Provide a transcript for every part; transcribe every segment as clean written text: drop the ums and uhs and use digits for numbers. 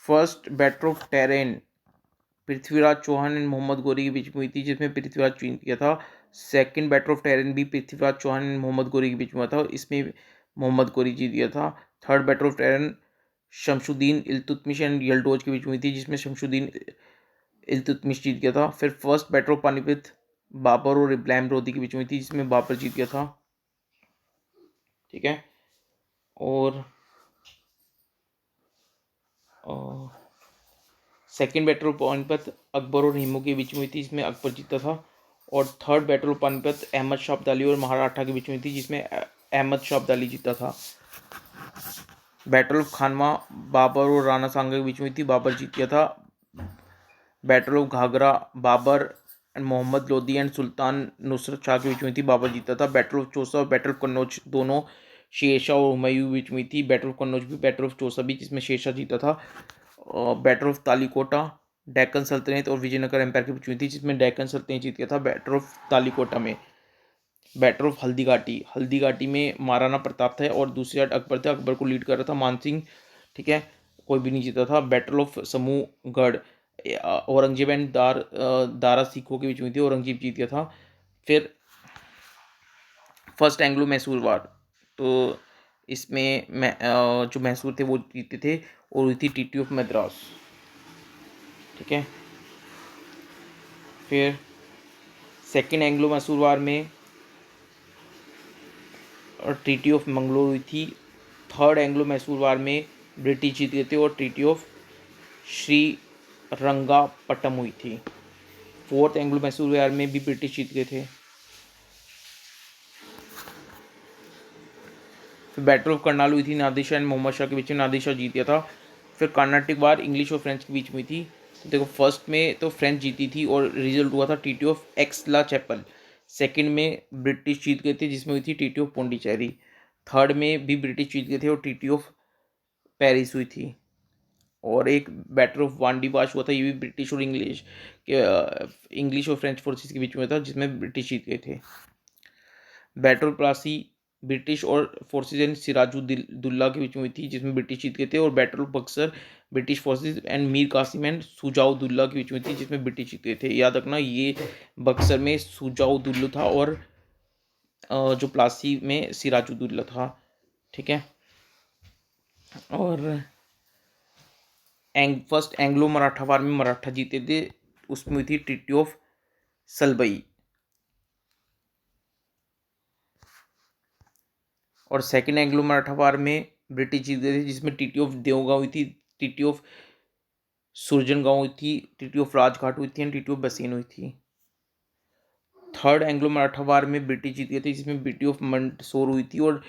First battle of Tarain Prithviraj Chauhan and Mohammad Ghori के बीच में हुई थी, जिसमें पृथ्वीराज जीत गया था। सेकंड बैटल ऑफ टेरेन भी पृथ्वीराज चौहान एंड मोहम्मद गौरी के बीच में हुआ था, इसमें मोहम्मद गौरी जीत गया था। Third battle of Tarain Shamsuddin Iltutmish and Yildiz के बीच में हुई थी, जिसमें शमशुद्दीन इल्तुतमिश जीत गया था। फिर first battle of Panipat Babur और इब्राहिम लोदी के बीच में हुई थी, जिसमें बाबर जीत गया था। ठीक है। और second battle of Panipat Akbar और हिमू के बीच में हुई थी, जिसमें अकबर जीता था। और third battle of Panipat Ahmad Shah Abdali और महाराठा के बीच में हुई थी, जिसमें अहमद शाह अब्दाली जीता था। बैटल ऑफ खानवा बाबर और राणा सांगा के बीच में हुई थी, बाबर जीत गया था। Battle of Ghaghra Babur and Mohammad Lodi and Sultan Nusrat Shah के बीच में थी, बाबर जीता था। बैटल ऑफ चौसा और बैटल ऑफ कन्नौज दोनों शेरशाह और हुमायूं के बीच में थी। बैटल ऑफ कन्नौज भी बैटल ऑफ चौसा भी, जिसमें शेरशाह जीता था। बैटल ऑफ तालीकोटा डेक्कन सल्तनत और विजयनगर एम्पायर के बीच में थी, जिसमें डेक्कन सल्तनत जीत गया था। बैटल ऑफ तालीकोटा में बैटल ऑफ हल्दीघाटी में महाराणा प्रताप थे और दूसरी साइड अकबर थे, अकबर को लीड कर रहा था मान सिंह। ठीक है, कोई भी नहीं जीता था। Battle of Samugarh Aurangzeb and Dara सिखों के बीच में थी, औरंगजेब जीत गया था। फिर फर्स्ट एंग्लो मैसूर वार, तो इसमें जो मैसूर थे वो जीते थे और हुई थी ट्रीटी ऑफ मद्रास। ठीक है। फिर सेकेंड एंग्लो मैसूर वार में ट्रीटी ऑफ मंगलोर हुई थी। थर्ड एंग्लो मैसूर वार में ब्रिटिश जीत गए थे और ट्रीटी ऑफ श्रीरंगापट्टम हुई थी। फोर्थ एंग्लो मैसूर वार में भी ब्रिटिश जीत गए थे। फिर बैटल ऑफ करनाल हुई थी नादिर शाह एंड मोहम्मद शाह के बीच में, नादिर शाह जीत गया था। फिर कर्नाटिक वार इंग्लिश और फ्रेंच के बीच में थी। तो देखो फर्स्ट में तो फ्रेंच जीती थी और रिजल्ट हुआ था ट्रीटी ऑफ एक्सला चैपल। सेकंड में ब्रिटिश जीत गए थे, जिसमें हुई थी ट्रीटी ऑफ पोंडिचेरी। थर्ड में भी ब्रिटिश जीत गए थे और ट्रीटी ऑफ पेरिस हुई थी। और एक बैटल ऑफ वांडीबाश हुआ था, ये भी ब्रिटिश और इंग्लिश और फ्रेंच फोर्सेस के बीच में था, जिसमें ब्रिटिश जीत गए थे। बैटल ऑफ प्लासी ब्रिटिश और फोर्सेस एंड सिराजुद्दौला के बीच में हुई थी, जिसमें ब्रिटिश जीत गए थे। और battle of Buxar British forces and Mir Qasim and Shujauddaula के बीच में थी, जिसमें ब्रिटिश जीत गए थे। याद रखना, ये बक्सर में सुजाउद्दौला था और जो प्लासी में सिराजुद्दौला था। ठीक है। और फर्स्ट एंग्लो मराठा वार में मराठा जीते थे, उसमें हुई थी ट्रीटी ऑफ सलबई। और सेकेंड एंग्लो मराठा वार में ब्रिटिश जीत गए थे, जिसमें ट्रीटी ऑफ देवगांव हुई थी, ट्रीटी ऑफ सुरजनगांव हुई थी, ट्रीटी ऑफ राजघाट हुई थी एंड ट्रीटी ऑफ बसेन हुई थी। थर्ड एंग्लो मराठा वार में ब्रिटिश जीत गए थे, जिसमें ट्रीटी ऑफ मंडसौर हुई थी। और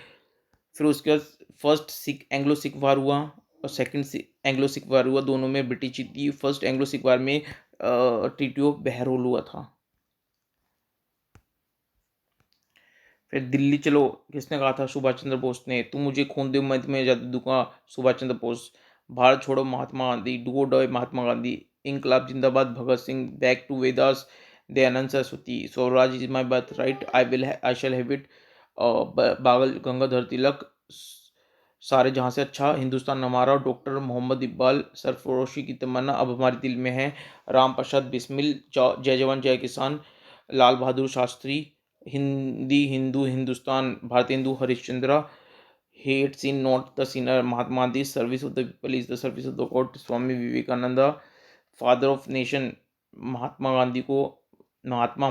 फिर उसके बाद फर्स्ट एंग्लो सिख वार हुआ और सेकंड एंग्लो सिख वार हुआ, दोनों में ब्रिटिश जीती। फर्स्ट एंग्लो सिख वार में ट्रीटी ऑफ बहरोल हुआ था। फिर दिल्ली चलो किसने कहा था? सुभाष चंद्र बोस ने। तुम मुझे खून दे मैं तुम्हें आजादी दूंगा, सुभाष चंद्र बोस। भारत छोड़ो महात्मा गांधी, डू और डाई महात्मा गांधी। इंकलाब जिंदाबाद Bhagat Singh. Back to Vedas Dayanand Saraswati. Swaraj is my birth right, I shall have it Bal Gangadhar तिलक। सारे जहाँ से अच्छा हिंदुस्तान हमारा, डॉक्टर मोहम्मद इकबाल। सरफरोशी की तमन्ना अब हमारे दिल में है, राम प्रसाद बिस्मिल। जय जवान जय किसान, Lal Bahadur Shastri. Hindi Hindu Hindustan, Bharatendu Harishchandra. Hate sin not the sinner, Mahatma Gandhi. Service of the people is the service of the god, Swami Vivekananda. Father of nation, Mahatma Gandhi को महात्मा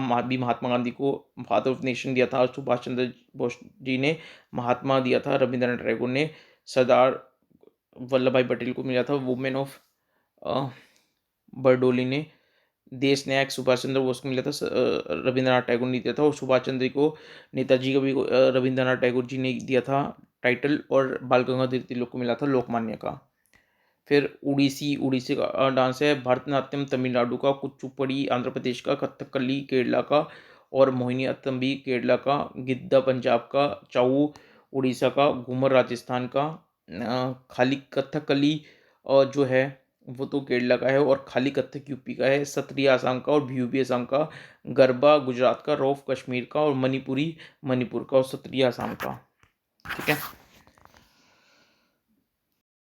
गांधी को फादर ऑफ नेशन दिया था सुभाष चंद्र बोस जी ने। महात्मा दिया था रविंद्रनाथ टैगोर ने। सरदार वल्लभ भाई पटेल को मिला था वुमेन ऑफ बरडोली ने। देश नायक सुभाष चंद्र बोस को मिला था, रविंद्रनाथ टैगोर ने दिया था। और सुभाष चंद्र को नेताजी को भी रविंद्रनाथ टैगोर जी ने दिया था टाइटल। और बाल गंगाधर तिलक को मिला था लोकमान्य का। फिर उड़ीसी का डांस है। भरतनाट्यम तमिलनाडु का, कुचिपुड़ी आंध्र प्रदेश का, कथकली केरला का और मोहिनीअट्टम भी केरला का। गिद्दा पंजाब का, चाऊ उड़ीसा का, घूमर राजस्थान का। खाली कथकली जो है वो तो केरला का है और खाली कथक यूपी का है। सत्रिय आसाम का और बिहू असम का। गरबा गुजरात का, रौफ कश्मीर का और मणिपुरी मणिपुर का और सत्रिय आसाम का। ठीक है।